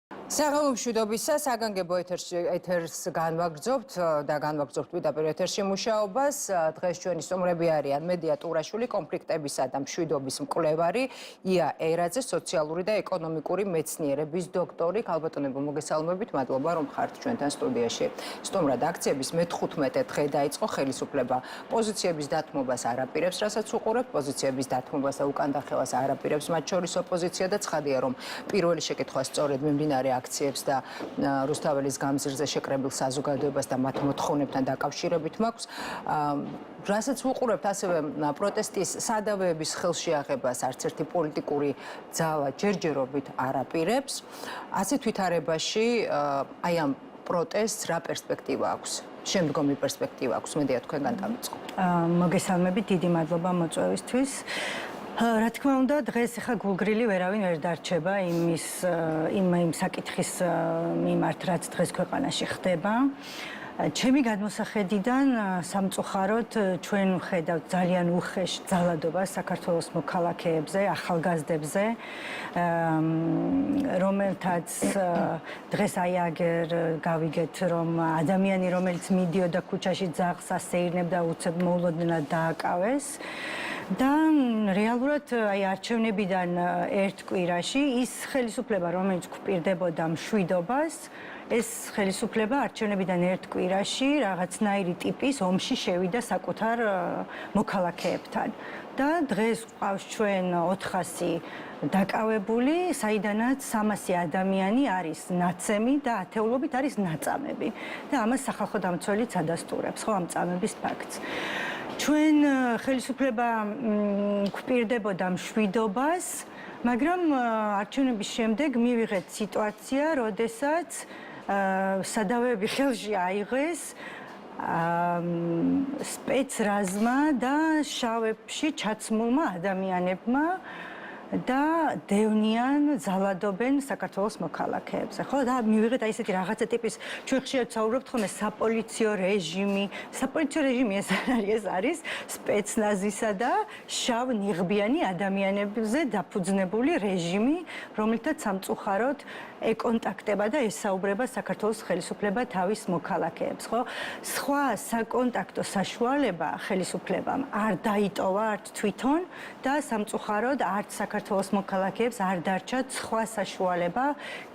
საღამო მშვიდობისა, საგანგებო ეთერს განვაგრძობთ და განვაგრძობთ პირდაპირ ეთერში მუშაობას. დღეს ჩვენი სტუმრები არიან მედია ტურაშვილი, კონფლიქტებისა და მშვიდობის მკვლევარი, ია ერაძე, სოციალური და ეკონომიკური მეცნიერების დოქტორი. ქალბატონებო, მოგესალმებით, მადლობა რომ ხართ ჩვენთან სტუდიაში. სტუმრად აქციების მე-15 დღე დაიწყო, ხელისუფლება პოზიციების დათმობას არ აპირებს, რასაც უყურებთ, პოზიციების დათმობას და უკან დახევას არ აპირებს, მათ შორის ოპოზიცია და ცხადია რომ პირველი შეკითხვა სწორედ მიმდინარე აქციებს და რუსთაველის გამზირზე შეკრებილ საზოგადოებას და მათ მოთხოვნებთან დაკავშირებით მაქვს. რასაც ვუყურებთ, ასევე პროტესტის სადავეების ხელშეაღებას არც ერთი პოლიტიკური ძალა ჯერჯერობით არ აპირებს. ასეთ ვითარებაში აი ამ პროტესტს რა პერსპექტივა აქვს? შემდგომი პერსპექტივა აქვს, მედია თქვენგან დავიწყოთ. მოგესალმებით, დიდი მადლობა მოწვევისთვის. რა თქმა უნდა, დღეს ახლა გულგრილი ვერავინ ვერ დარჩება იმ საკითხის მიმართ, რაც დღეს ქვეყანაში ხდება. ჩემი გადმოსახედიდან სამწუხაროდ ჩვენ ვხედავთ ძალიან უხეშ ძალადობას საქართველოს მოქალაქეებზე, ახალგაზრდებზე, რომელთაც დღეს აი აგერ გავიგეთ, რომ ადამიანი, რომელიც მიდიოდა ქუჩაში ძაღლს ასეირნებდა, უცებ მოულოდნელად დააკავეს. და რეალურად აი არჩევნებიდან ერთ კვირაში ის ხელისუფლება, რომელიც გვპირდებოდა მშვიდობას, ეს ხელისუფლება არჩევნებიდან ერთ კვირაში რაღაცნაირი ტიპის ომში შევიდა საკუთარ მოქალაქეებთან. და დღეს გვყავს ჩვენ 400 დაკავებული, საიდანაც 300 ადამიანი არის ნაცემი და ათეულობით არის ნაწამები. და ამას სახალხო დამცველიც ადასტურებს, ხო, ამ წამების ფაქტს. ჩვენ ხელისუფლება გვპირდებოდა მშვიდობას, მაგრამ არჩევნების შემდეგ მივიღეთ სიტუაცია, როდესაც სადავეები ხელში აიღეს სპეცრაზმა და შავებში ჩაცმულმა ადამიანებმა და დევნიან, ძალადობენ საქართველოს მოქალაქეებზე. ხო, და მივიღეთ აი ესეთი რაღაცა ტიპის, ჩვენ ხშირად საუბრობთ ხოლმე საპოლიციო რეჟიმი. საპოლიციო რეჟიმი ეს არის სპეცნაზისა და შავ ნიღბიანი ადამიანებზე დაფუძნებული რეჟიმი, რომელთაც სამწუხაროდ ეკონტაქტება და ესაუბრება საქართველოს ხელისუფლება თავის მოქალაქეებს, ხო? სხვა საკონტაქტო საშუალება ხელისუფლებამ არ დაიტოვა არც თვითონ და სამწუხაროდ არც საქართველოს მოქალაქეებს არ დარჩათ სხვა საშუალება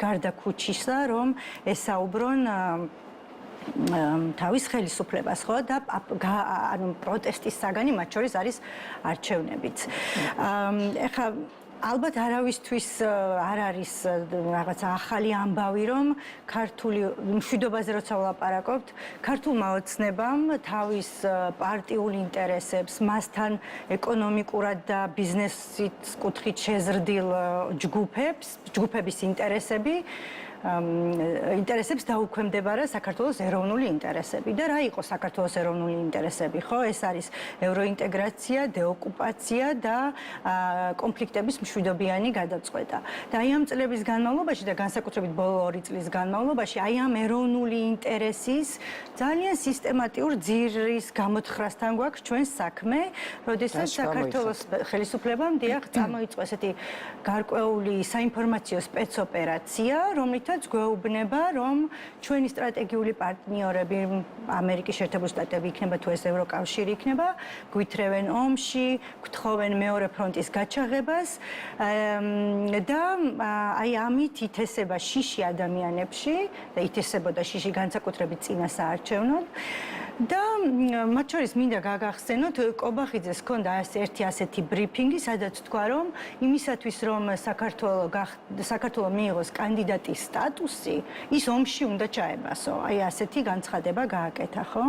გარდა ქუჩისა, რომ ესაუბრონ თავის ხელისუფლებას, ხო? და ანუ პროტესტის საგანი მათ შორის არის არჩევნებიც. ეხლა ალბათ არავისთვის არ არის რაღაცა ახალი ამბავი, რომ ქართული მშვიდობაზე როცა ვლაპარაკობთ, ქართულმა ოცნებამ თავის პარტიულ ინტერესებს, მასთან ეკონომიკურად და ბიზნესის კუთხით შეზრდილ ჯგუფების ინტერესებს დაუქვემდებარა საქართველოს ეროვნული ინტერესები. და რა იყო საქართველოს ეროვნული ინტერესები, ხო? ეს არის ევროინტეგრაცია, დეოკუპაცია და კონფლიქტების მშვიდობიანი გადაწყვეტა. და აი ამ წლების განმავლობაში და განსაკუთრებით ბოლო 2 წლის განმავლობაში აი ამ ეროვნული ინტერესის ძალიან სისტემატიურ ძირის გამოთხრასთან გვაქვს ჩვენ საქმე, როდესაც საქართველოს ხელისუფლებამ დიახ წამოიწყო ესეთი გარკვეული საინფორმაციო სპეცოპერაცია, რომლითაც გვეუბნება, რომ ჩვენი სტრატეგიული პარტნიორები, ამერიკის შეერთებული შტატები იქნება თუ ეს ევროკავშირი იქნება, გვითრევენ ომში, გთხოვენ მეორე ფრონტის გაჩაღებას და აი ამით ითესება შიში ადამიანებში და ითესებოდა შიში განსაკუთრებით წინა საარჩევნოდ. და მათ შორის მინდა გაგახსენოთ, კობახიძეს ჰქონდა ერთი ასეთი ბრიფინგი, სადაც თქვა, რომ იმისათვის, რომ საქართველო მიიღოს კანდიდატის სტატუსი, ის ომში უნდა ჩაებასო. აი ასეთი განცხადება გააკეთა, ხო?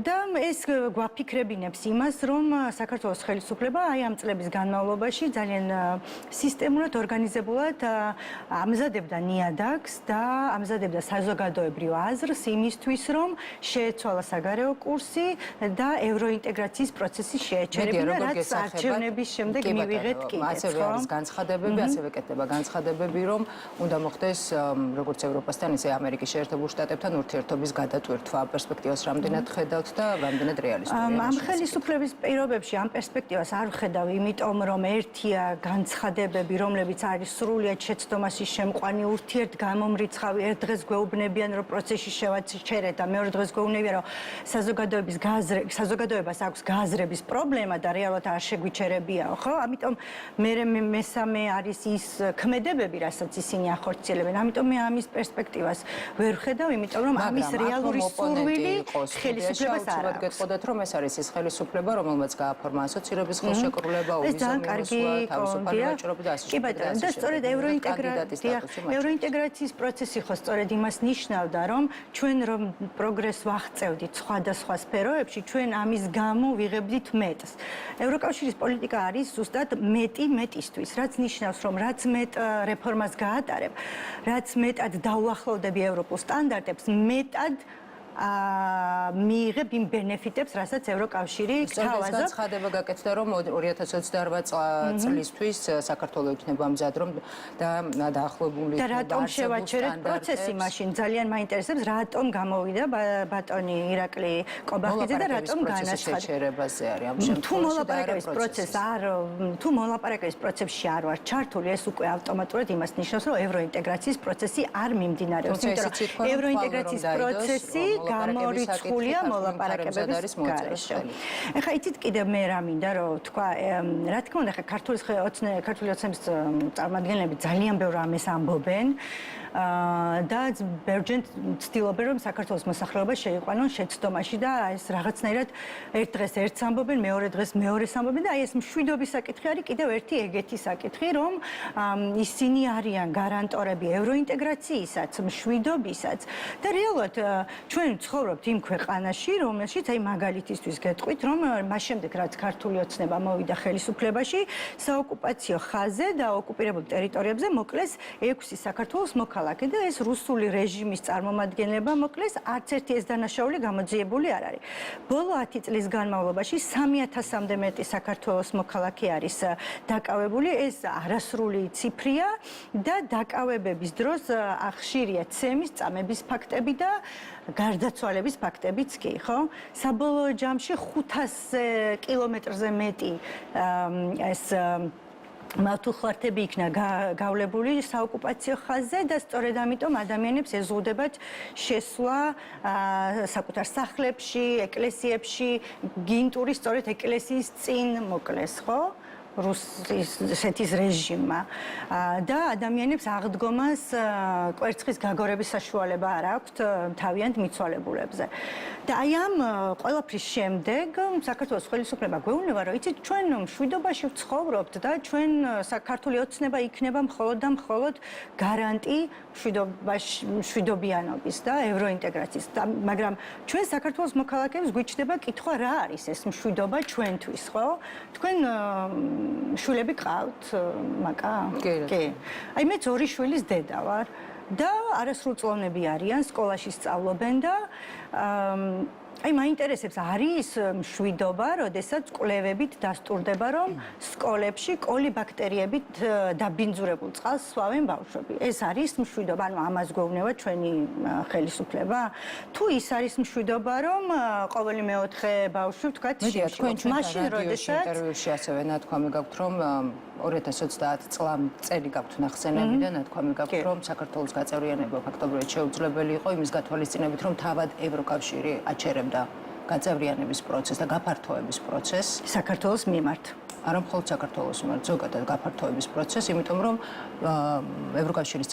და ეს გვაფიქრებინებს იმას, რომ საქართველოს ხელისუფლება აი ამ წლების განმავლობაში ძალიან სისტემურად, ორგანიზებულად ამზადებდა ნიადაგს და ამზადებდა საზოგადოებრივ აზრს იმისთვის, რომ შეეცვალა საგარეო კურსი და ევროინტეგრაციის პროცესის შეეჩერებინა, რაც არჩევნების შემდეგ მივიღეთ კიდეც, ასევე არის განცხადებები, ასევე კეთდება განცხადებები, რომ უნდა მოხდეს როგორც ევროპასთან, ისე ამერიკის შეერთებულ შტატებთან ურთიერთობის გადატვირთვა. პერსპექტივას რამდენად ხედავთ და რამდენად რეალისტურია? ამ ხელისუფლების პირობებში ამ პერსპექტივას არ ვხედავ, იმიტომ რომ ერთია განცხადებები, რომლებიც არის სრულიად შეცდომაში შემყვანი, ურთიერთგამომრიცხავი, ერთ დღეს გვეუბნებიან, რომ პროცესში შევაჩერეთ და მეორე დღეს გვეუბნებიან, რომ საზოგადოებას აქვს გააზრების პრობლემა და რეალურად არ შეგვიჩერებიაო, ხო? ამიტომ მესამე არის ის ქმედებები, რასაც ისინი ახორციელებენ. ამიტომ მე ამის პერსპექტივას ვერ ვხედავ, იმიტომ რომ ამის რეალური სურვილი ხელისუფლებას არ აქვს. გეტყოდათ, რომ ეს არის ის ხელისუფლება, რომელმაც გააფორმა ასოცირების ხელშეკრულება, ოვიზიო თავისუფალი ვაჭრობა და ასე კი ბატონო, და სწორედ ევროინტეგრაციის პროცესი ხო სწორედ იმას ნიშნავდა, რომ ჩვენ რომ პროგრესს ვაღწევდით სხვადასხვა სფეროებში, ჩვენ ამის გამო ვიღებდით მეტს. ევროკავშირის პოლიტიკა არის ზუსტად მეტი მეტისთვის, რაც ნიშნავს, რომ რაც მეტ რეფორმას გაატარებ, რაც მეტად დაუახლოვდები ევროპულ სტანდარტებს, მეტად მიიღებ იმ ბენეფიტებს, რასაც ევროკავშირი გთავაზობ. განცხადება გაკეთდა, რომ 2028 წლისთვის საქართველოს იქნება მზად, რომ და დაახლოებული და რატომ შევაჩერეთ პროცესი მაშინ? ძალიან მაინტერესებს, რატომ გამოვიდა ბატონი ირაკლი კობახიძე და რატომ განაცხადა შეჩერებაზე არის ამ შემთხვევაში. თუ მოლაპარაკების პროცესში არ ვარ ჩართული, ეს უკვე ავტომატურად იმას ნიშნავს, რომ ევროინტეგრაციის პროცესი არ მიმდინარეობს, იმიტომ რომ ევროინტეგრაციის პროცესი გამორიცხულია მოლაპარაკებების გარეშე. ეხლა იცით კიდევ მე რა მინდა რომ თქვა, რა თქმა უნდა, ხა ქართული ოცნების წარმომადგენლები ძალიან ბევრ ამას ამბობენ. და ბერჯენ ცდილობენ რომ საქართველოს მოსახლეობა შეიყვანონ შეცდომაში და ეს რაღაცნაირად ერთ დღეს ერთს ამბობენ, მეორე დღეს მეორეს ამბობენ და აი ეს მშვიდობის საკითხი არის კიდევ ერთი ეგეთი საკითხი, რომ ისინი არიან გარანტორები ევროინტეგრაციისაც, მშვიდობისაც და რეალურად ჩვენ ცხოვრობთ იმ ქვეყანაში, რომელშიც აი მაგალითისთვის გეტყვით, რომ მას შემდეგ რაც ქართული ოცნება მოვიდა ხელისუფლებაში, საოკუპაციო ხაზზე და ოკუპირებულ ტერიტორიებზე მოკლეს 6 საქართველოს მოქალაქე და ეს რუსული რეჟიმის წარმომადგენლება მოკლეს, არც ერთი ეს დანაშაული გამოძიებული არ არის. ბოლო 10 წლის განმავლობაში 3000-მდე მეტი საქართველოს მოქალაქე არის დაკავებული, ეს არასრული ციფრია და დაკავებების დროს ხშირია ცემის, წამების ფაქტები და გარდაცვალების ფაქტებიც კი, ხო? საბოლოო ჯამში 500 კილომეტრზე მეტი ეს მავთულხლართები იქნა გავლებული საოკუპაციო ხაზზე და სწორედ ამიტომ ადამიანებს ეზღუდებათ შესვლა საკუთარ სახლებში, ეკლესიებში, გინტური სწორედ ეკლესიის წინ მოკლეს, ხო? რუსეთის რეჟიმმა და ადამიანებს აღდგომას კვერცხის გაგორების საშუალება არ აქვთ თავიანთ მიცვალებულებზე. და აი ამ ყველაფრის შემდეგ საქართველოს ხელისუფლება გვეუბნება, რომ იცით, ჩვენ მშვიდობაში ვცხოვრობთ და ჩვენ საქართველოს ოცნება იქნება მხოლოდ და მხოლოდ გარანტი მშვიდობიანობის და ევროინტეგრაციის. მაგრამ ჩვენ საქართველოს მოქალაქეებს გვიჩნდება კითხვა, რა არის ეს მშვიდობა ჩვენთვის, ხო? თქვენ შვილები ყავთ, მაკა? კი. აი მეც 2 შვილის დედა ვარ და არასრულწლოვნები არიან, სკოლაში სწავლობენ და აი მაინტერესებს, არის მშვიდობა, როდესაც კვლევებით დასტურდება, რომ სკოლებში კოლიბაქტერიებით დაბინძურებულ წყალს სვავენ ბავშვები. ეს არის მშვიდობა, ანუ ამას გვეუბნება ჩვენი ხელისუფლება? თუ ის არის მშვიდობა, რომ ყოველი მეოთხე ბავშვი ვთქვათ შიმშილობს, მაშინ როდესაც ინტერვიუში ასევე ნათქვამი გაქვთ, რომ 2030 წელი გაქვთ ნახსენები და ნათქვამი გაქვთ, რომ საქართველოს გაწევრიანება ფაქტობრივად შეუძლებელი იყო იმის გათვალისწინებით, რომ თავად ევროკავშირი აჩერებდა გაწევრიანების პროცესს და გაფართოების პროცესს საქართველოს მიმართ. არა მხოლოდ საქართველოს მიმართ, ზოგადად გაფართოების პროცესს, იმიტომ რომ ევროკავშირის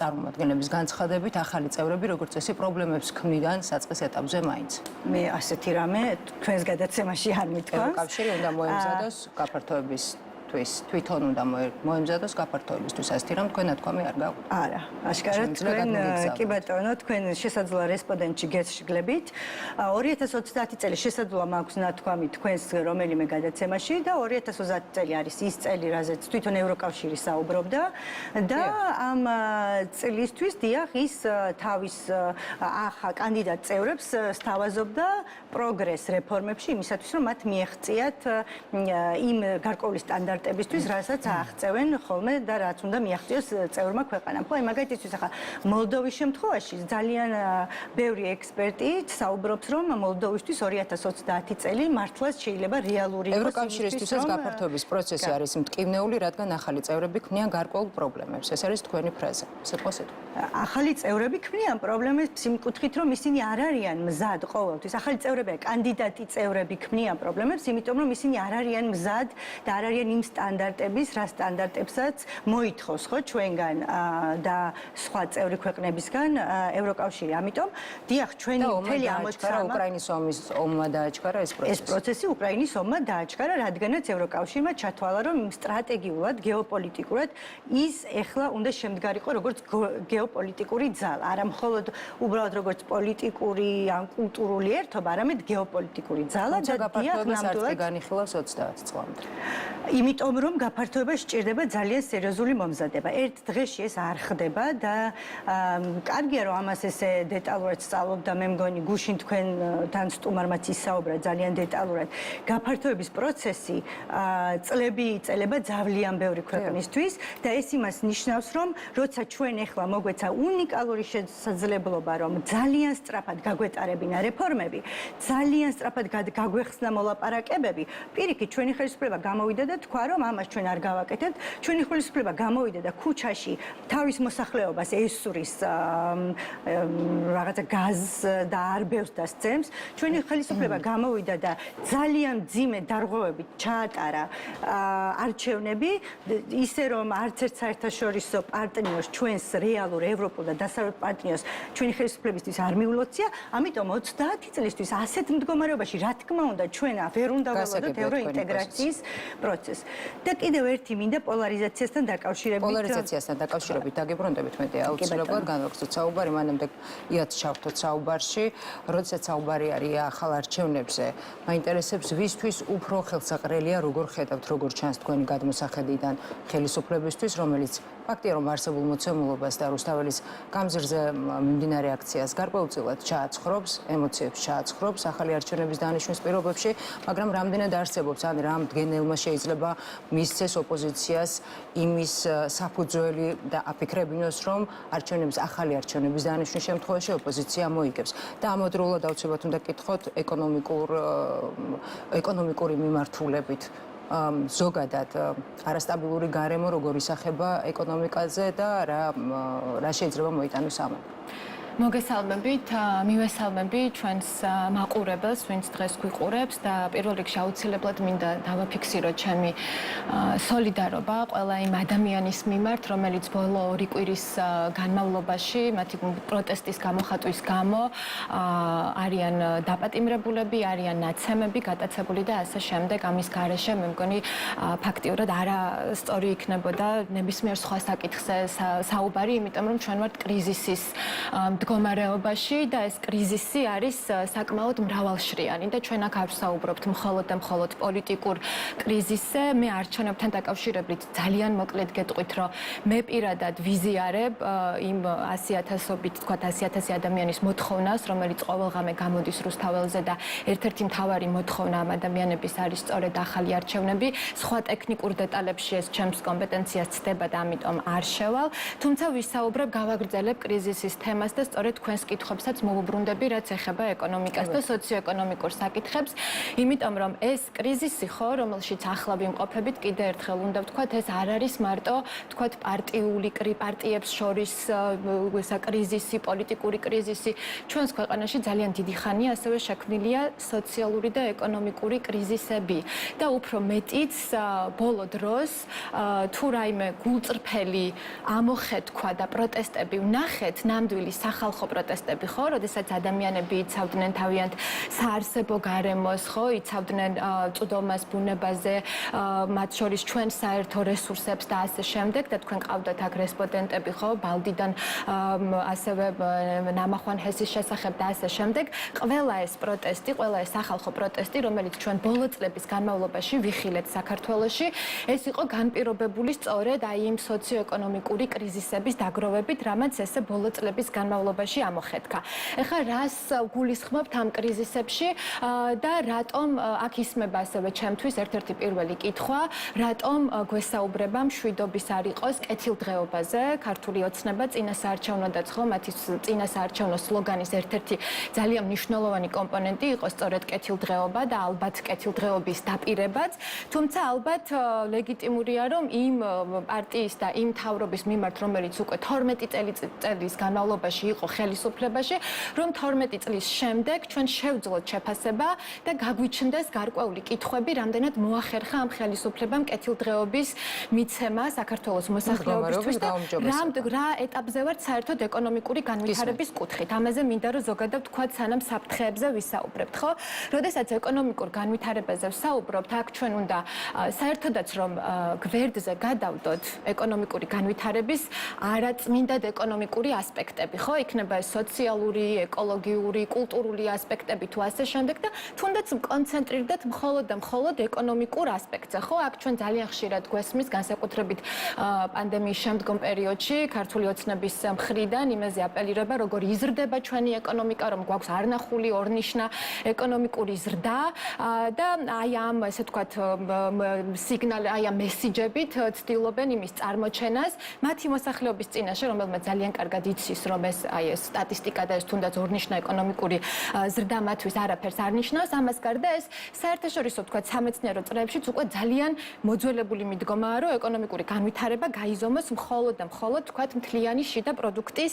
წარმომადგენლების განცხადებით ახალი წევრები, როგორც წესი, პრობლემებს ქმნიდან საწყის ეტაპზე მაინც. მე ასეთი რამე თქვენს გადაცემაში არ მითქვამს. ევროკავშირი უნდა მოემზადოს გაფართოების ჩვენთვის თვითონ უნდა მოემზადოს გაფართოებისთვის ასეთი რამ თქვენ ნათქვამი არ გაქვთ. არა, აშკარად თქვენ კი ბატონო, თქვენ შესაძლოა რესპონდენტში გესშგლებით. 2030 წელი შესაძლოა მაქვს ნათქვამი თქვენს რომელიმე გადაცემაში და 2030 წელი არის ის წელი, რაზეც თვითონ ევროკავშირი საუბრობდა და ამ წლისთვის დიახ ის თავის კანდიდატ წევრებს სთავაზობდა პროგრეს რეფორმებში იმისათვის რომ მათ მიეღწიათ იმ გარკვეული სტანდარტებისთვის, რასაც აღწევენ ხოლმე და რაც უნდა მიაღწიოს წევრმა ქვეყანამ. ხო, მაგალითისთვის ახლა მოლდოვის შემთხვევაში ძალიან ბევრი ექსპერტი საუბრობს, რომ მოლდოვისთვის 2030 წელი მართლაც შეიძლება რეალური იყოს. ევროკავშირისთვისაც გაფართოების პროცესი არის მტკივნეული, რადგან ახალი წევრები ქმნიან გარკვეულ პრობლემებს. ეს არის თქვენი ფრაზა. სიტყვა. ახალი წევრები ქმნიან პრობლემებს იმ კუთხით, რომ ისინი არ არიან მზად ყოველთვის. ახალი წევრები, კანდიდატი წევრები ქმნიან პრობლემებს, იმიტომ რომ ისინი არ არიან მზად და არ არიან იმ სტანდარტების, რა სტანდარტებსაც მოითხოვს ხო ჩვენგან და სხვა წევრი ქვეყნებისგან ევროკავშირი. ამიტომ დიახ, ჩვენი მთელი ამოცანა უკრაინის ომმა დააჩქარა ეს პროცესი. ეს პროცესი უკრაინის ომმა დააჩქარა, რადგანაც ევროკავშირმა ჩათვალა, რომ სტრატეგიულად, გეოპოლიტიკურად ის ეხლა უნდა შემდგარიყო როგორც გეოპოლიტიკური ძალა, არა მხოლოდ უბრალოდ როგორც პოლიტიკური ან კულტურული ერთობა, არამედ გეოპოლიტიკური ძალა და დიახ, ნამდვილად განიხილავს 30 წლამდე. იმიტომ რომ გაფართოება სჭირდება ძალიან სერიოზული მომზადება. ერთ დღეში ეს არ ხდება და კარგია რომ ამას ესე დეტალურად სწავლობ და მე მგონი გუშინ თქვენთან სტუმარმაც ისაუბრა ძალიან დეტალურად. გაფართოების პროცესი წლები იწელება ძალიან ბევრი ქვეყნისთვის და ეს იმას ნიშნავს რომ როცა ჩვენ ახლა მოგვეცა უნიკალური შესაძლებლობა რომ ძალიან სწრაფად გაგვეტარებინა რეფორმები, ძალიან სწრაფად გაგვეხსნა მოლაპარაკებები, პირიქით ჩვენი ხელისუფლება გამოვიდა და თქვა რომ ამას ჩვენ არ გავაკეთებთ, ჩვენი ხელისუფლება გამოვიდა და ქუჩაში თავის მოსახლეობას ესურის რაღაცა გაზს და არბევს და სცემს, ჩვენი ხელისუფლება გამოვიდა და ძალიან მძიმე დარღვევებით ჩაატარა არჩევნები, ისე რომ არც ერთ საერთაშორისო პარტნიორს ჩვენს რეალურ ევროპულ და დასავლეთ პარტნიორს ჩვენი ხელისუფლებისთვის არ მიულოცია, ამიტომ 30 წლისთვის ასეთ მდგომარეობაში რა თქმა უნდა ჩვენ ვერ უნდა ველოდოთ ევროინტეგრაციის პროცესს. და კიდევ ერთი მინდა პოლარიზაციასთან დაკავშირებით დაგიბრუნდებით მეტი აუცილებლად განვაგრძოთ საუბარი, მანამდე იათ ჩავთოთ საუბარში, როდესაც საუბარი არის ახალ არჩევნებზე, მაინტერესებს ვისთვის უფრო ხელსაყრელია, როგორ ხედავთ, როგორ ჩანს თქვენი გადმოსახედიდან ხელისუფლებისთვის, რომელიც ფაქტია რომ არსებულ მოცემულობას და რუსთაველის გამზირზე მიმდინარე აქციას გარკვეულწილად ჩააცხრობს, ემოციებს ჩააცხრობს ახალი არჩევნების დანიშვნის პირობებში, მაგრამ რამდენად არსებობს ან რა მდგენელმა შეიძლება მისცეს ოპოზიციას იმის საფუძველი და აფიქრებინოს, რომ ახალი არჩევნების დანიშვნის შემთხვევაში ოპოზიცია მოიგებს. და ამავდროულად აუცილებლად უნდა გკითხოთ ეკონომიკური მიმართულებით. ზოგადად არასტაბილური გარემო როგორ ისახება ეკონომიკაზე და რა შეიძლება მოიტანოს ამან. მოგესალმებით, მივესალმები ჩვენს მაყურებელს, ვინც დღეს გვიყურებს და პირველ რიგში აუცილებლად მინდა დავაფიქსიროთ ჩემი სოლიდარობა ყველა იმ ადამიანის მიმართ, რომელიც ბოლო 2 კვირის განმავლობაში მათი პროტესტის გამოხატვის გამო არიან დაპატიმრებულები, არიან ნაცემები გატაცებული და ასე შემდეგ. ამის გარეშე მე მგონი ფაქტიურად არასწორი იქნებოდა ნებისმიერ სხვა საკითხზე საუბარი, იმიტომ რომ ჩვენ ვართ კრიზისის მდგომარეობაში და ეს კრიზისი არის საკმაოდ მრავალშრიანი და ჩვენ აქ არ ვსაუბრობთ მხოლოდ და მხოლოდ პოლიტიკურ კრიზისზე. მე არჩევნებთან დაკავშირებით ძალიან მოკლედ გეტყვით, რომ მე პირადად ვიზიარებ იმ 100,000-ობით, თქვათ 100,000 ადამიანის მოთხოვნას, რომელიც ყოველღამე გამოდის რუსთაველზე და ერთ-ერთი მთავარი მოთხოვნა ამ ადამიანების არის სწორედ ახალი არჩევნები. სხვა ტექნიკურ დეტალებში ეს ჩემს კომპეტენციას ცდება და ამიტომ არ შევალ. თუმცა ვისაუბრებ, გავაგრძელებ კრიზისის თემას და სწორედ თქვენს კითხვებსაც მოვუბრუნდები, რაც ეხება ეკონომიკას და სოციოეკონომიკურ საკითხებს, იმიტომ რომ ეს კრიზისი ხო, რომელშიც ახლა ვიმყოფებით, კიდე ერთხელ უნდა ვთქვათ, ეს არ არის მარტო, თქვათ, პარტიებს შორის კრიზისი, პოლიტიკური კრიზისი. ჩვენს ქვეყანაში ძალიან დიდი ხანია ასევე შექმნილია სოციალური და ეკონომიკური კრიზისები და უფრო მეტიც ბოლო დროს თუ რაიმე გულწრფელი ამოხეთქვა და პროტესტები ვნახეთ ნამდვილი სახალხო პროტესტები, ხო, როდესაც ადამიანები იცავდნენ თავიანთ საარსებო გარემოს, ხო, იცავდნენ წვდომას ბუნებაზე, მათ შორის ჩვენ საერთო რესურსებს და ასე შემდეგ და თქვენ ყავდათ აქ რესპონდენტები, ხო, ბალდიდან ასევე ნამახვან ჰესის შესახებ და ასე შემდეგ. ყველა ეს პროტესტი, ყველა ეს სახალხო პროტესტი, რომელიც ჩვენ ბოლო წლების განმავლობაში ვიხილეთ საქართველოში, ეს იყო განპირობებული სწორედ აი იმ სოციო-ეკონომიკური კრიზისების დაგროვებით, რამაც ესე ბოლო წლების განმავლობაში ამოხეთქა. ეხლა რას გულისხმობთ ამ კრიზისებში და რატომ აქ ისმება ასევე ჩემთვის ერთ-ერთი პირველი კითხვა, რატომ გვესაუბრება მშვიდობის არ იყოს კეთილდღეობაზე, ქართული ოცნება წინასაარჩევნოდაც ხო, მათი წინასაარჩევნო სლოგანის ერთ-ერთი ძალიან მნიშვნელოვანი კომპონენტი იყო სწორედ კეთილდღეობა და ალბათ კეთილდღეობის დაპირებაც, თუმცა ალბათ ლეგიტიმურია, რომ იმ პარტიის და იმ მთავრობის მიმართ, რომელიც უკვე 12 წლის განმავლობაში იყო ხელისუფლებაში, რომ 12 წლის შემდეგ ჩვენ შევძლოთ შეფასება და გაგვიჩნდეს გარკვეული კითხვები, რამდენად მოახერხა ამ ხელისუფლებამ კეთილდღეობის მიცემა საქართველოს მოსახლეობისთვის და რა ეტაპზე ვართ საერთოდ ეკონომიკური განვითარების კუთხით. ამაზე მინდა რომ ზოგადად ვთქვათ, სანამ საფრთხეებზე ვისაუბრებთ, ხო? როდესაც ეკონომიკურ განვითარებაზე ვსაუბრობთ, აქ ჩვენ უნდა საერთოდაც რომ გვერდზე გადავდოთ ეკონომიკური განვითარების არაწმინდად ეკონომიკური ასპექტები, ხო? იქნება ეს სოციალური, ეკოლოგიური, კულტურული ასპექტები თუ ასე შემდეგ და თუნდაც კონცენტრირდეთ მხოლოდ და მხოლოდ ეკონომიკურ ასპექტზე, ხო? აქ ჩვენ ძალიან ხშირად გვესმის განსაკუთრებით პანდემიის შემდგომ პერიოდში ქართული ოცნების მხრიდან იმაზე აპელირება, როგორ იზრდება ჩვენი ეკონომიკა, რომ გვაქვს არნახული, ორნიშნა ეკონომიკური ზრდა და აი ამ ესე ვთქვათ სიგნალი, აი ამ მესიჯებით ცდილობენ იმის წარმოჩენას მათი მოსახლეობის წინაშე, რომელმაც ძალიან კარგად იცის, რომ ეს აი ეს სტატისტიკა და ეს თუნდაც ორნიშნა ეკონომიკური ზრდა მათთვის არაფერს არ ნიშნავს. ამას გარდა ეს საერთაშორისო ვთქვათ სამეცნიერო წრეებშიც უკვე ძალიან მოძველებული მიდგომაა, რომ ეკონომიკური განვითარება გაიზომოს მხოლოდ და მხოლოდ ვთქვათ მთლიანი შიდა პროდუქტის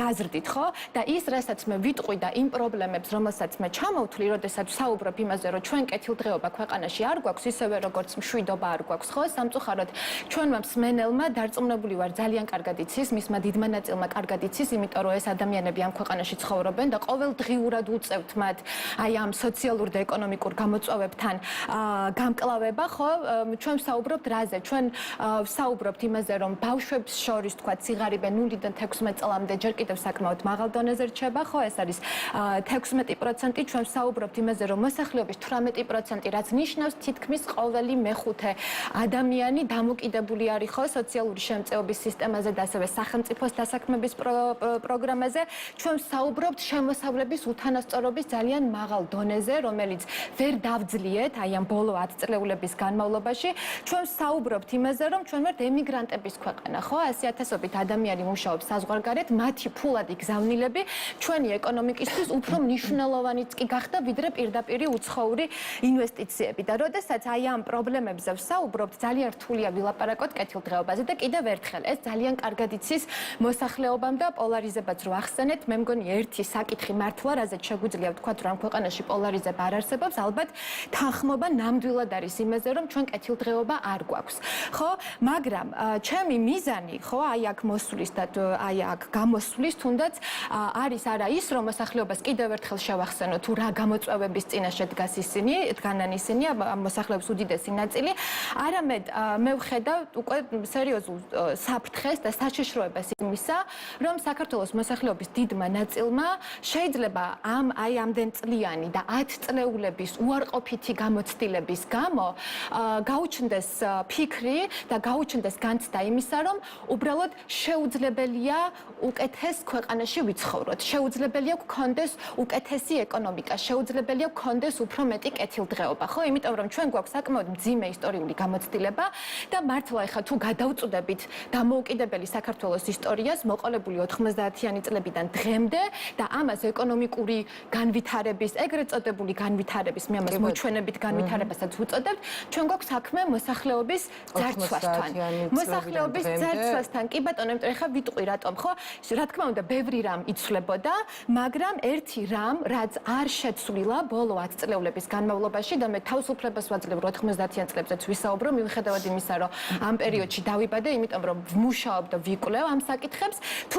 გაზრდით, ხო? და ის, რასაც მე ვიტყვი და იმ პრობლემებს, რომელსაც მე ჩამოვთვლი, როდესაც ვსაუბრობ იმაზე, რომ ჩვენ კეთილდღეობა ქვეყანაში არ გვაქვს, ისევე როგორც მშვიდობა არ გვაქვს, ხო? სამწუხაროდ ჩვენმა მსმენელმა დარწმუნებული ვარ ძალიან კარგად იცის, მისმა დიდმა ნაწილმა კარგად იცის, იმიტომ რომ ეს ადამიანები ამ ქვეყანაში ცხოვრობენ და ყოველდღიურად უწევთ მათ აი ამ სოციალურ და ეკონომიკურ გამოწვევებთან გამკლავება, ხო? ჩვენ ვსაუბრობთ რაზე? ჩვენ ვსაუბრობთ იმაზე, რომ ბავშვებს შორის თქვა ციგარიბე 0-დან 16 წლამდე ჯერ კიდევ საკმაოდ მაღალ დონეზე რჩება, ხო? ეს არის 16%. ჩვენ ვსაუბრობთ იმაზე, რომ მოსახლეობის 18%, რაც ნიშნავს თითქმის ყოველი მეხუთე ადამიანი დამოკიდებული არის, ხო, სოციალური შემწეობის სისტემაზე და ასევე სახელმწიფოს დასაქმების პროგრამაზე. ჩვენ ვსაუბრობთ შემოსავლების უთანასწორობის ძალიან მაღალ დონეზე, რომელიც ვერ დავძლიეთ აი ამ ბოლო 10 წლეულების განმავლობაში. ჩვენ ვსაუბრობთ იმაზე, რომ ჩვენ ვართ ემიგრანტების ქვეყანა, ხო? 100,000-ობით ადამიანი მუშაობს საზღვარგარეთ, მათი ფულადი გზავნილები ჩვენი ეკონომიკისთვის უფრო მნიშვნელოვანიც კი გახდა, ვიდრე პირდაპირი უცხოური ინვესტიციები. და როდესაც აი ამ პრობლემებზე ვსაუბრობთ, ძალიან რთულია ვილაპარაკოთ კეთილდღეობაზე და კიდევ ერთხელ ეს ძალიან კარგად იცის მოსახლეობამ და პოლარიზებაც რო ახსენეთ, მე მგონი ერთი საკითხი მართლა, რაზეც შეგვიძლია ვთქვათ, რომ პოლარიზება არ არსებობს, ალბათ თანხმობა ნამდვილად არის იმაზე, რომ ჩვენ კეთილდღეობა არ გვაქვს. ხო? მაგრამ ჩემი მიზანი, ხო, აი აქ მოსვლის და აი აქ გამოსვლის თუნდაც არის არა ის, რომ მოსახლეობას კიდევ ერთხელ შევახსენო თუ რა გამოწვევების წინაშე დგანან ისინი, მოსახლეობის უდიდესი ნაწილი, არამედ მე ვხედავ უკვე სერიოზულ საფრთხეს და საშიშროებას იმისა, რომ საქართველოს მოსახლეობის დიდმა ნაწილმა შეიძლება აი ამდენ წლიანი და 10 წლეულების უარყოფითი გამოცდილების გამო გაუჩნდეს ფიქრი და გაუჩნდეს განცდა იმისა, რომ უბრალოდ შეუძლებელია უკეთეს ქვეყანაში ვიცხოვროთ, შეუძლებელია გქონდეს უკეთესი ეკონომიკა, შეუძლებელია გქონდეს უფრო მეტი კეთილდღეობა, ხო? იმიტომ რომ ჩვენ გვაქვს საკმაოდ მძიმე ისტორიული გამოცდილება და მართლა ეხლა თუ გადავწუდებით დამოუკიდებელი საქართველოს ისტორიას, მოყოლებული 90-იანი წლებიდან დღემდე და ამას ეკონომიკური განვითარების, ეგრეთ წოდებული განვითარების, მე ამას მოჩვენებით განვითარებასაც ვუწოდებთ, ჩვენ გვაქვს საქმე მოსახლეობის ძარცვასთან. მოსახლეობის ძარცვასთან, კი ბატონო, იმიტომ ეხლა ვიტყვი რატომ, ხო? რა თქმა უნდა, ბევრი რამ იცვლებოდა, მაგრამ ერთი რამ, რაც არ შეცვლილა ბოლო 10 წლეულების განმავლობაში და მე თავისუფლებას ვაძლევ 90-იან წლებზეც ვისაუბრო, მიუხედავად იმისა, რომ ამ პერიოდში დავიბადე, იმიტომ რომ ვმუშაობ და ვიკვლევ ამ საკითხებს, თუ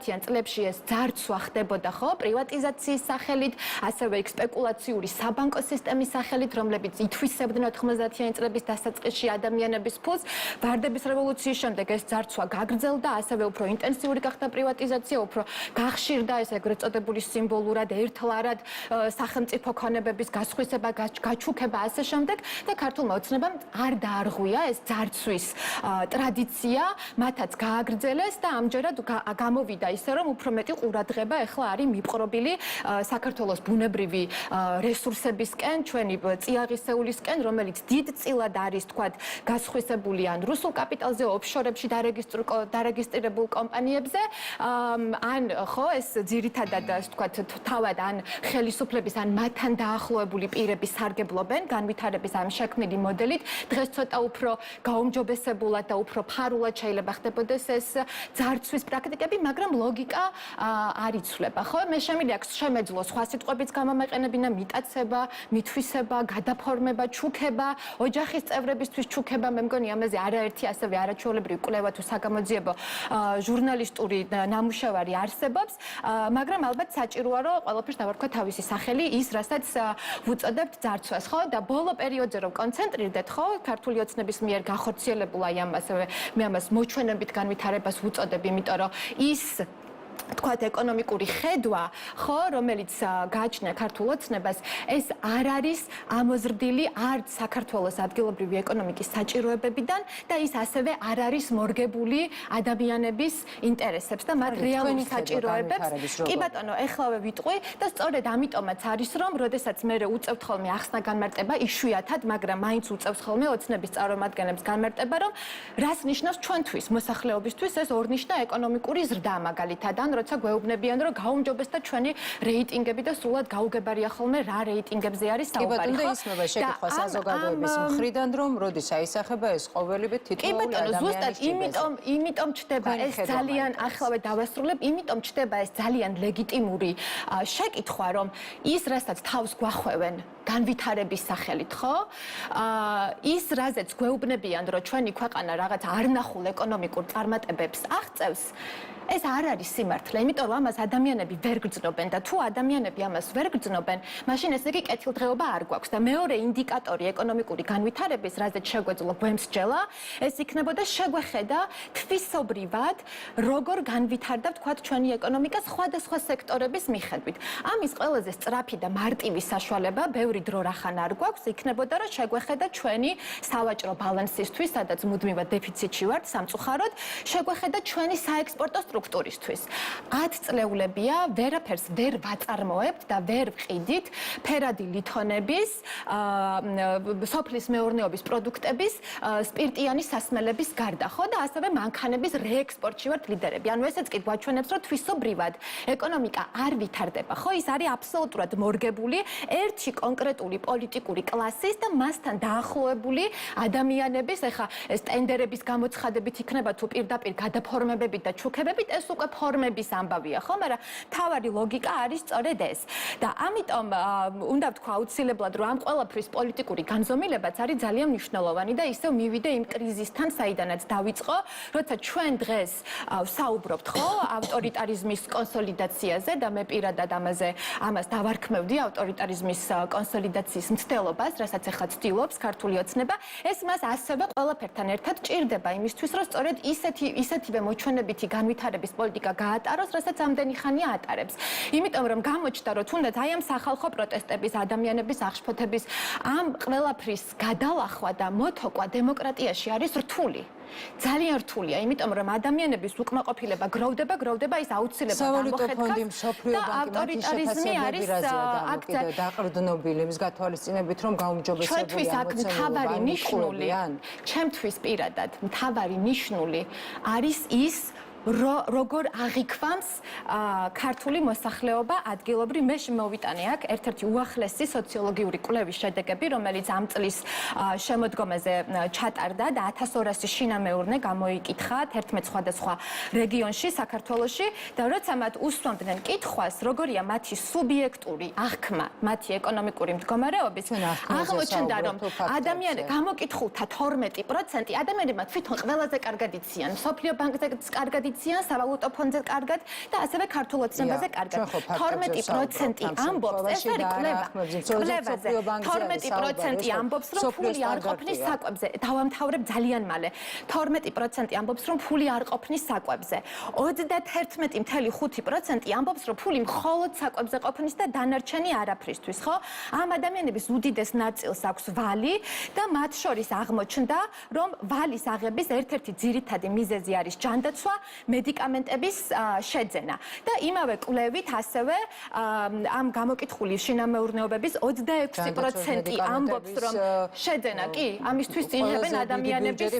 90-იან წლებში ეს ძარცვა ხდებოდა, ხო, პრივატიზაციის სახელით, ასევე იქ სპეკულაციური საბანკო სისტემის სახელით, რომლებიც ითვისებდნენ 90-იან წლების დასაწყისში ადამიანების ფულს. ვარდების რევოლუციის შემდეგ ეს ძარცვა გაგრძელდა, ასევე უფრო ინტენსიური გახდა პრივატიზაცია, უფრო გახშირდა ეს ეგრეთ წოდებული სიმბოლურად, ერთლარად სახელმწიფო ქონებების გასხვისება, გაჩუქება ასე შემდეგ და ქართულმა ოცნებამ არ დაარღვია ეს ძარცვის ტრადიცია, მათაც გააგრძელეს და ამჯერად გამოვიდა ისე, რომ უფრო მეტი ყურადღება ეხლა არის მიპყრობილი საქართველოს ბუნებრივი რესურსებისკენ, ჩვენი წიაღისეულისკენ, რომელიც დიდწილად არის, თქვათ, გასხვისებული ან რუსულ კაპიტალზე, ოფშორებში დარეგისტრირებულ კომპანიებზე, ან ხო, ეს ძირითადად, თქვათ, თავად ან ხელისუფლების, ან მათთან დაახლოებული პირები სარგებლობენ განვითარების ამ შექმნილი მოდელით. დღეს ცოტა უფრო გაუმჯობესებულად და უფრო ფარულად შეიძლება ხდებოდეს ეს ძარცვის პრაქტიკები, მაგრამ ლოგიკა არ იცვლება, ხო? მე შემიძლია შემეძლო სხვა სიტყვებიც გამომეყენებინა, მიტაცება, მითვისება, გადაფორმება, ჩუქება, ოჯახის წევრებისთვის ჩუქება, მე მგონი ამაზე არაერთი ასევე არაჩვეულებრივი კვლევა თუ საგამოძიებო ჟურნალისტური ნამუშევარი არსებობს, მაგრამ ალბათ საჭიროა რომ ყველაფერს დავარქვა თავისი სახელი, ის რასაც ვუწოდებთ ძარცვას, ხო? და ბოლო პერიოდზე რომ კონცენტრირდეთ, ხო, ქართული ოცნების მიერ გახორციელებულ აი ამას, მე ამას მოჩვენებით განვითარებას ვუწოდებ, იმიტომ რომ ის თქვათ ეკონომიკური ხედვა, ხო, რომელიც გააჩნია ქართულ ოცნებას, ეს არ არის ამოზრდილი არც საქართველოს ადგილობრივი ეკონომიკის საჭიროებებიდან და ის ასევე არ არის მორგებული ადამიანების ინტერესებს და მათ რეალურ საჭიროებებს. კი ბატონო, ეხლავე ვიტყვი და სწორედ ამიტომაც არის, რომ როდესაც მე უწევთ ხოლმე ახსნა განმარტება, იშვიათად, მაგრამ მაინც უწევს ხოლმე ოცნების წარმომადგენლებს განმარტება, რომ რას ნიშნავს ჩვენთვის, მოსახლეობისთვის ეს ორნიშნა ეკონომიკური ზრდა მაგალითად, ან როცა გვეუბნებიან, რომ გაუმჯობესდა ჩვენი რეიტინგები და სრულად გაუგებარია ხოლმე რა რეიტინგებზე არის საუბარი. კი ბატონო, ისმება შეკითხვა საზოგადოების მხრიდან, რომ როდის აისახება ეს ყოველივე თითოეული ადამიანის ჭიბეზე. იმიტომ ჩდება ეს ძალიან ახლავე დავასრულებ, იმიტომ ჩდება ეს ძალიან ლეგიტიმური შეკითხვა, რომ ის რასაც თავს გვახვევენ განვითარების სახელით, ხო? ის რაზეც გვეუბნებიან, რომ ჩვენი ქვეყანა რაღაც არნახულ ეკონომიკურ წარმატებებს აღწევს, ეს არ არის სიმართლე, იმიტომ რომ ამას ადამიანები ვერ გრძნობენ და თუ ადამიანები ამას ვერ გრძნობენ, მაშინ ესე იგი კეთილდღეობა არ გვაქვს და მეორე ინდიკატორი ეკონომიკური განვითარების, რაზეც შეგვეძლო გვემსჯელა, ეს იქნებოდა შეგვეხედა თვისობრივად, როგორ განვითარდა, ვთქვათ, ჩვენი ეკონომიკა სხვადასხვა სექტორების მიხედვით. ამის ყველაზე სწრაფი და მარტივი საშუალება, ბევრი დრო რახან არ გვაქვს, იქნებოდა, რომ შეგვეხედა ჩვენი სავაჭრო ბალანსისთვის, სადაც მუდმივად დეფიციტში ვართ სამწუხაროდ, შეგვეხედა ჩვენი საექსპორტო სტრუქტურისთვის. 10 წლეულებია ვერაფერს ვერ ვაწარმოებთ და ვერ ვყიდით ფერადი ლითონების, სოფლის მეურნეობის პროდუქტების, სპირტიანი სასმელების გარდა, ხო და ასევე მანქანების რეექსპორტში ვართ ლიდერები. ანუ ესეც კი გვაჩვენებს, რომ თვისობრივად ეკონომიკა არ ვითარდება, ხო, ის არის აბსოლუტურად მორგებული ერთი კონკრეტული პოლიტიკური კლასის და მასთან დაახლოებული ადამიანების, ეხა ეს ტენდერების გამოცხადებით იქნება თუ პირდაპირ გადაფორმებებით და ჩუქებებით, ეს უკვე ფორმების ამბავია, ხო, მაგრამ თავარი ლოგიკა არის სწორედ ეს. და ამიტომ უნდა ვთქვა აუცილებლად, რომ ამ ყველაფრის პოლიტიკური განზომილებაც არის ძალიან მნიშვნელოვანი და ისევ მივიდე იმ კრიზისთან, საიდანაც დავიწყო, როცა ჩვენ დღეს ვსაუბრობთ, ხო, ავტორიტარიზმის კონსოლიდაციაზე და მე პირადად ამას დავარქმევდი ავტორიტარიზმის კონსოლიდაციის მცდელობას, რასაც ახლა ცდილობს ქართული ოცნება, ეს მას ასევე ყველაფერთან ერთად ჭირდება იმისთვის, რომ სწორედ ისეთივე მოჩვენებითი განვითარების პოლიტიკა გაატაროს, რასაც ამდენი ხანია ატარებს. იმიტომ რომ გამოჩნდა, რომ თუნდაც აი ამ სახალხო პროტესტების, ადამიანების აღშფოთების, ამ ყველაფრის გადალახვა და მოთოკვა დემოკრატიაში არის რთული. ძალიან რთულია, იმიტომ რომ ადამიანების უკმაყოფილება გროვდება, ის აუცილებლად ამოხეთქავს და ავტორიტარიზმი არის აქ დაყრდნობილი მის გათვალისწინებით, რომ გაუმჯობესებულია ჩვენთვის აქ მთავარი ნიშნული, ჩემთვის პირადად მთავარი ნიშნული არის ის, როგორ აღიქვამს ქართული მოსახლეობა ადგილობრივ. მე მოვიტანე აქ ერთ-ერთი უახლესი სოციოლოგიური კვლევის შედეგები, რომელიც ამ წლის შემოდგომაზე ჩატარდა და 1200 შინამეურნე გამოიკითხა 11 სხვადასხვა რეგიონში, საქართველოში და როცა მათ უსვამდნენ კითხვას, როგორია მათი სუბიექტური აღქმა, მათი ეკონომიკური მდგომარეობის, აღმოჩნდა, რომ ადამიანები გამოკითხულთა 12% ადამიანებმა თვითონ ყველაზე კარგად იციან, მსოფლიო ბანკზეც კარგად ტრადიცია სავალუტო ფონდზე კარგად და ასევე ქართულ ოცნებაზე კარგად. 12% ამბობს, ეს არის კვლევა. 12% ამბობს, რომ ფული არ ყოფნის საკვებზე. დავამთავრებ ძალიან მალე. 12% ამბობს, რომ ფული არ ყოფნის საკვებზე. 31.5% ამბობს, რომ ფული მხოლოდ საკვებზე ყოფნის და დანარჩენი არაფრისთვის, ხო? ამ ადამიანების უდიდეს ნაწილს აქვს ვალი და მათ შორის აღმოჩნდა, რომ ვალის აღების ერთ-ერთი ძირითადი მიზეზი არის ჯანდაცვა, მედიკამენტების შეძენა. და იმავე კვლევით ასევე ამ გამოკითხული შინამეურნეობების 26% ამბობს, რომ შეძენა, კი, ამისთვის წინებენ ადამიანების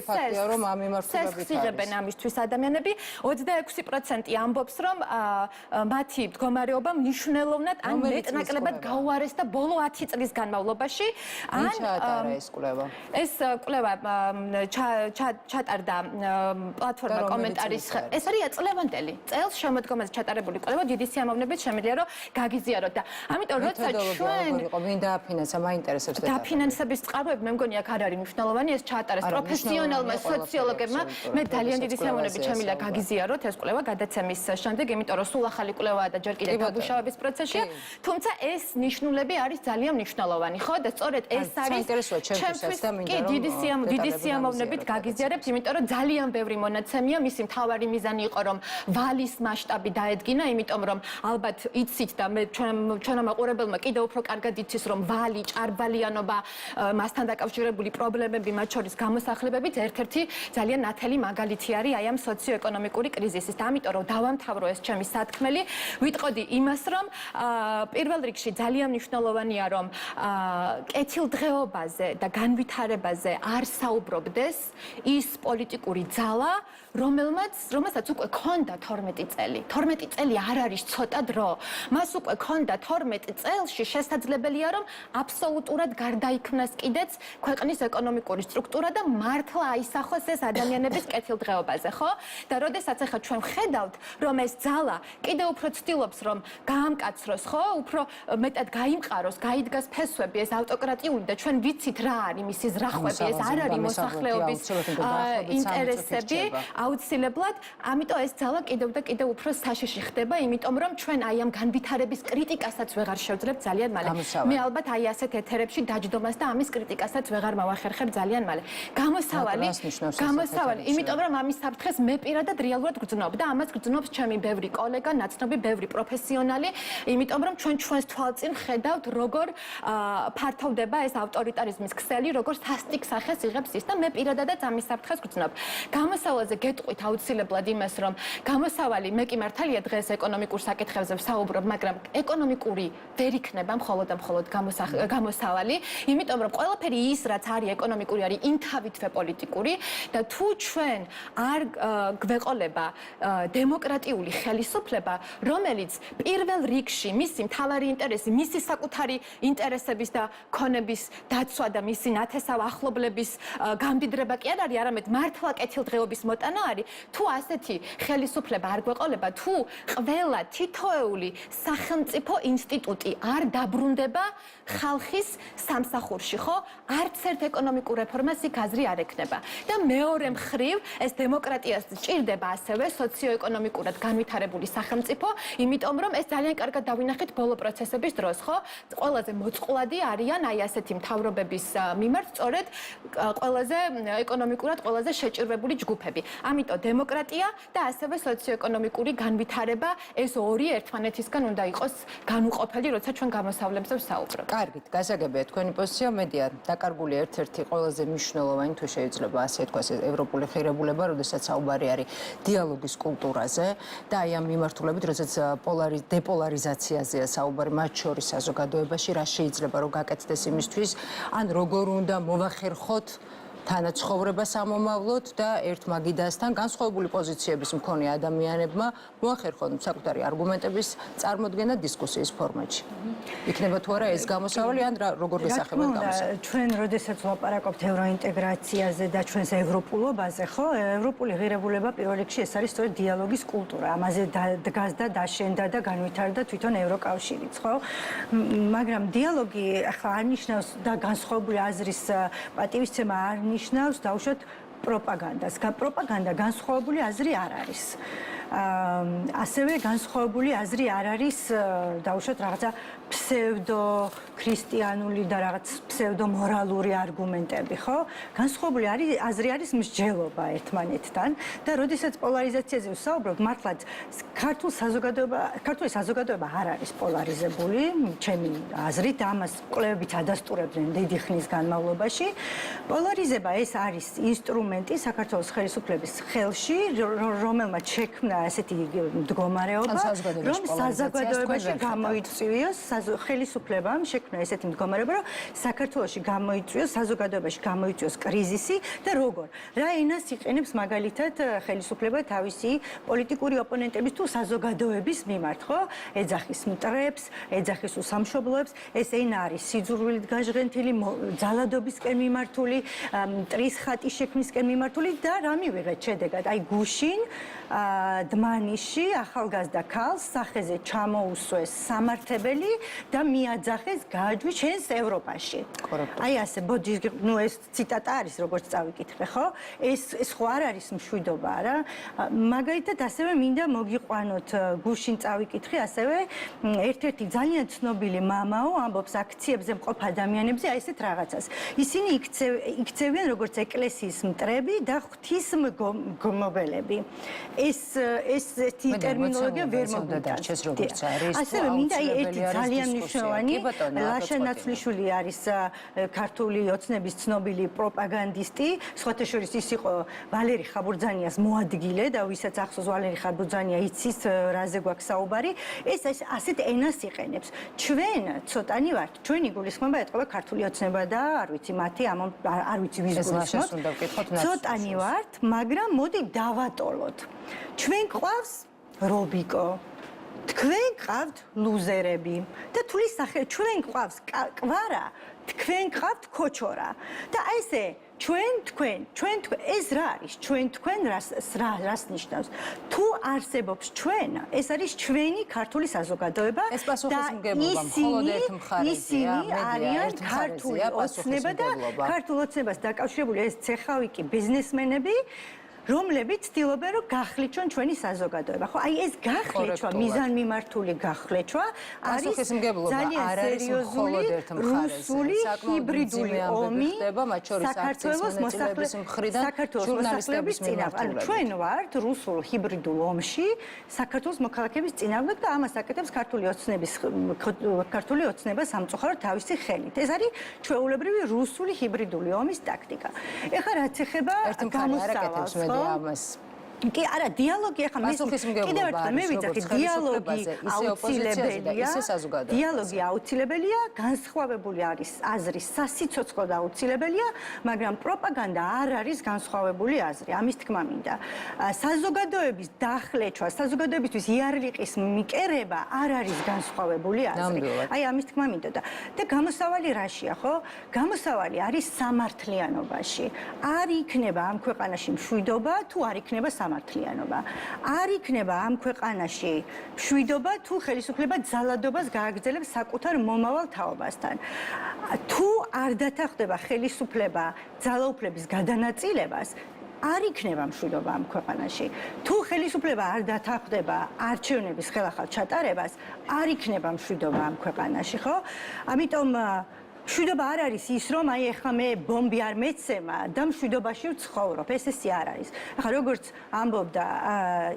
სესხს იღებენ ამისთვის ადამიანები. 26% ამბობს, რომ მათი მდგომარეობა მნიშვნელოვნად ან მეტნაკლებად გაუარესდა ბოლო 10 წლის განმავლობაში. ან ჩაატარა ეს კვლევა? ეს კვლევა ჩატარდა პლატფორმა კომენტარის. ეს არის წლევანდელი. წელს შემოდგომაზე ჩატარებული კვლევა დიდი სიამოვნებით შემიძლია რომ გაგიზიაროთ და ამიტომ როცა ჩვენ ვინ დააფინანსა, მაინტერესებს და დაფინანსების წყაროები მე მგონი აქ არ არის მნიშვნელოვანი, ეს ჩაატარეს პროფესიონალმა სოციოლოგებმა. მე ძალიან დიდი სიამოვნებით შემიძლია გაგიზიაროთ ეს კვლევა გადაცემის შემდეგ, იმიტომ რომ სულ ახალი კვლევაა და ჯერ კიდევ დამუშავების პროცესშია. თუმცა ეს ნიშნულები არის ძალიან მნიშვნელოვანი, ხო? და სწორედ ეს არის ჩემთვის და მინდა რომ დიდი სიამოვნებით გაგიზიარებთ, იმიტომ რომ ძალიან ბევრი მონაცემია, მისი მთავარი მიზანი იყო რომ ვალის მასშტაბი დაედგინა, იმიტომ რომ ალბათ იცით და მე ჩვენმა მაყურებელმა კიდევ უფრო კარგად იცის რომ ვალი, ჭარბვალიანობა, მასთან დაკავშირებული პრობლემები, მათ შორის გამოსახლებებიც ერთ-ერთი ძალიან ნათელი მაგალითი არის აი ამ სოციო-ეკონომიკური კრიზისის. და ამიტომ რომ დავამთავრო ეს ჩემი სათქმელი, ვიტყოდი იმას, რომ პირველ რიგში ძალიან მნიშვნელოვანია რომ კეთილდღეობაზე და განვითარებაზე არ საუბრობდეს ის პოლიტიკური ძალა, რომელსაც უკვე ქონდა 12 წელი. 12 წელი არ არის ცოტა დრო. მას უკვე ქონდა 12 წელში შესაძლებელია რომ აბსოლუტურად გარდაიქმნას კიდეც ქვეყნის ეკონომიკური სტრუქტურა და მართლა აისახოს ეს ადამიანების კეთილდღეობაზე, ხო? და როდესაც ახლა ჩვენ ხედავთ, რომ ეს ძალა კიდევ უფრო ცდილობს რომ გაამკაცროს, ხო? უფრო მეტად გაიმყაროს, გაიდგას ფესვები, ეს ავტოკრატიული და ჩვენ ვიცით რა არის მისი ზრახვები, ეს არ არის მოსახლეობის ინტერესები, აუცილებლად, ამიტომ ეს ძალა კიდევ და კიდევ უფრო საშიში ხდება, იმიტომ რომ ჩვენ აი ამ განვითარების კრიტიკასაც ვეღარ შევძლებთ ძალიან მალე. მე ალბათ აი ასეთ ეთერებში დაჯდომას და ამის კრიტიკასაც ვეღარ მავახერხებ ძალიან მალე. გამოსავალი, იმიტომ რომ ამის საფრთხეს მე პირადად რეალურად გრძნობ და ამას გრძნობს ჩემი ბევრი კოლეგა, ნაცნობი ბევრი პროფესიონალი, იმიტომ რომ ჩვენს თვალწინ ხედავთ როგორ ფართოვდება ეს ავტორიტარიზმის ქსელი, როგორ სასტიკ სახეს იღებს ის და მე პირადადაც ამის საფრთხეს გრძნობ. გამოსავალზე გეტყვით აუცილებლად იმას, რომ გამოსავალი მე კი მართალია დღეს ეკონომიკურ საკითხებზე ვსაუბრობ, მაგრამ ეკონომიკური ვერ იქნება მხოლოდ და მხოლოდ გამოსავალი, იმიტომ რომ ყველაფერი ის, რაც არის ეკონომიკური, არის იმთავითვე პოლიტიკური და თუ ჩვენ არ გვეყოლება დემოკრატიული ხელისუფლება, რომელიც პირველ რიგში მისი მთავარი ინტერესი, მისი საკუთარი ინტერესების და ქონების დაცვა და მისი ნათესავ ახლობლების გამდიდრება კი არ არის, არამედ მართლა კეთილდღეობის მოტანა არის, თუ ასეთი ხელისუფლება არ გვეყოლება, თუ ყველა თითოეული სახელმწიფო ინსტიტუტი არ დაბრუნდება ხალხის სამსახურში, ხო? არც ერთ ეკონომიკურ რეფორმას იქ აზრი არ ექნება. და მეორე მხრივ, ეს დემოკრატიას ჭირდება ასევე სოციო-ეკონომიკურად განვითარებული სახელმწიფო, იმიტომ რომ ეს ძალიან კარგად დავინახეთ ბოლო პროცესების დროს, ხო? ყველაზე მოწყვლადი არიან აი ასეთი მთავრობების მიმართ, სწორედ ყველაზე ეკონომიკურად ყველაზე შეჭირვებული ჯგუფები. ამიტომ დემოკრატია და ასევე სოციო-ეკონომიკური განვითარება, ეს ორი ერთმანეთისგან უნდა იყოს განუყოფელი, როცა ჩვენ გამოსავლებზე ვსაუბრობთ. კარგით, გასაგებია თქვენი პოზიცია, მედია დაკარგული ერთ-ერთი ყველაზე მნიშვნელოვანი თუ შეიძლება ასე თქვას ევროპული ღირებულება, როდესაც საუბარი არის დიალოგის კულტურაზე და აი ამ მიმართულებით, როდესაც დეპოლარიზაციაზეა საუბარი მათ შორის საზოგადოებაში, რა შეიძლება რომ გაკეთდეს იმისთვის, ან როგორ უნდა მოვახერხოთ თანაცხოვრება სამომავლოდ და ერთ მაგიდასთან განსხვავებული პოზიციების მქონე ადამიანებმა მოახერხონ საკუთარი არგუმენტების წარმოდგენა დისკუსიის ფორმატში. იქნება თუ არა ეს გამოსავალი ან როგორ გესახებათ გამოსავალი? ჩვენ როდესაც ვლაპარაკობთ ევროინტეგრაციაზე და ჩვენს ევროპულობაზე, ხო, ევროპული ღირებულება პირველ რიგში ეს არის სწორედ დიალოგის კულტურა. ამაზე დგას და დაშენდა და განვითარდა თვითონ ევროკავშირიც, ხო? მაგრამ დიალოგი ახლა არ ნიშნავს და განსხვავებული აზრის პატივისცემა არ ნიშნავს დაუშვათ პროპაგანდას. პროპაგანდა განსხვავებული აზრი არ არის. ასევე განსხვავებული აზრი არ არის დაუშვათ რაღაცა ფსევდო ქრისტიანული და რაღაც ფსევდო მორალური არგუმენტები, ხო? განსხვავებული აზრი არის მსჯელობა ერთმანეთთან და როდესაც პოლარიზაციაზე ვსაუბრობ, მართლაც ქართული საზოგადოება არ არის პოლარიზებული, ჩემი აზრით, ამას კვლევებიც ადასტურებდნენ დიდი ხნის განმავლობაში. პოლარიზება ეს არის ინსტრუმენტი საქართველოს ხელისუფლების ხელში, რომელმაც შექმნა ასეთი მდგომარეობა, რომ საზოგადოებაში გამოიწვიოს ხელისუფლებამ შექმნა ესეთი მდგომარეობა, რომ საქართველოში გამოიწვიოს, საზოგადოებაში გამოიწვიოს კრიზისი და როგორ? რა ენას იყენებს მაგალითად ხელისუფლება თავისი პოლიტიკური ოპონენტების თუ საზოგადოების მიმართ, ხო? ეძახის მტრებს, ეძახის უსამშობლოებს, ეს ენა არის სიძულვილით გაჟღენთილი, ძალადობისკენ მიმართული, მტრის ხატის შექმნისკენ მიმართული და რა მივიღეთ შედეგად? აი გუშინ დმანიში ახალგაზრდა ქალს სახეზე ჩამოუსვეს სამართებელი და მიაძახეს გააჯვი ჩვენს ევროპაში. აი ასე, ბოდი, ნუ ეს ციტატა არის, როგორც წავიკითხე, ხო? ეს ხო არ არის მშვიდობა, არა? მაგალითად, ასევე მინდა მოგიყვანოთ გუშინ წავიკითხე, ასევე ერთ-ერთი ძალიან ცნობილი მამაო ამბობს აქციებზე მყოფ ადამიანებზე აი ესეთ რაღაცას. ისინი იქცევიან როგორც ეკლესიის მტრები და ღვთისმგმობელები. ესეთი ტერმინოლოგია ვერ მოგვიყვანს, როგორც არის. ასევე მინდა ერთი ძალიან მნიშვნელოვანი ლაშა ნაცვლიშვილი არის ქართული ოცნების ცნობილი პროპაგანდისტი, სხვათა შორის ის იყო ვალერი ხაბურძანიას მოადგილე და ვისაც ახსოვს ვალერი ხაბურძანია იცის რაზე გვაქვს საუბარი, ეს ასეთ ენას იყენებს. ჩვენ ცოტანი ვართ, ჩვენი გულისხმობა ეთყობა ქართული ოცნება და არ ვიცი მათი არ ვიცი ვის გულისხმობთ. ცოტანი ვართ, მაგრამ მოდი დავატოლოთ. ჩვენ ყავს რობიკო. თქვენ ყავთ ლუზერები და თulis სახე ჩვენ ყავს კვარა, თქვენ ყავთ ქოჩორა. და აი ესე ჩვენ თქვენ ეს რა არის? ჩვენ თქვენ რას ნიშნავს? თუ არსებობს ჩვენ, ეს არის ჩვენი ქართული საზოგადოება და ისინი არიან ქართული ოცნება და ქართულ ოცნებას დაკავშირებული ეს ცეხავიკი ბიზნესმენები რომლებიც ცდილობენ რომ გახლეჩონ ჩვენი საზოგადოება. ხო, აი ეს გახლეჩვა, მიზანმიმართული გახლეჩვა არის ძალიან სერიოზული რუსული ჰიბრიდული ომი საქართველოს მოსახლეობის წინააღმდეგ. ჩვენ ვართ რუსულ ჰიბრიდულ ომში საქართველოს მოქალაქეების წინააღმდეგ და ამას აკეთებს ქართული ოცნება სამწუხაროდ თავისი ხელით. ეს არის ჩვეულებრივი რუსული ჰიბრიდული ომის ტაქტიკა. ეხლა რაც ეხება გამოსავალს ამას კი არა დიალოგი ახლა კიდევ ერთხელ მე ვიცახი დიალოგი აუცილებელია განსხვავებული არის აზრის სასიცოცხლო და აუცილებელია მაგრამ პროპაგანდა არ არის განსხვავებული აზრი ამის თქმა მინდა საზოგადოების დახლეჩვა საზოგადოებისთვის იარლიყის მიკერება არ არის განსხვავებული აზრი აი ამის თქმა მინდა და გამოსავალი რაშია ხო გამოსავალი არის სამართლიანობაში არ იქნება ამ ქვეყანაში მშვიდობა თუ არ იქნება სამართლიანობა. არ იქნება ამ ქვეყანაში მშვიდობა თუ ხელისუფლება ძალადობას გააგრძელებს საკუთარ მომავალ თაობასთან. თუ არ დათანხმდება ხელისუფლება ძალაუფლების გადანაწილებას არ იქნება მშვიდობა ამ ქვეყანაში. თუ ხელისუფლება არ დათანხმდება არჩევნების ხელახალ ჩატარებას, არ იქნება მშვიდობა ამ ქვეყანაში, ხო? ამიტომ მშვიდობა არ არის ის, რომ აი ახლა მე ბომბი არ მეცემა და მშვიდობაში ვცხოვრობ. ესე არ არის. ახლა როგორც ამბობდა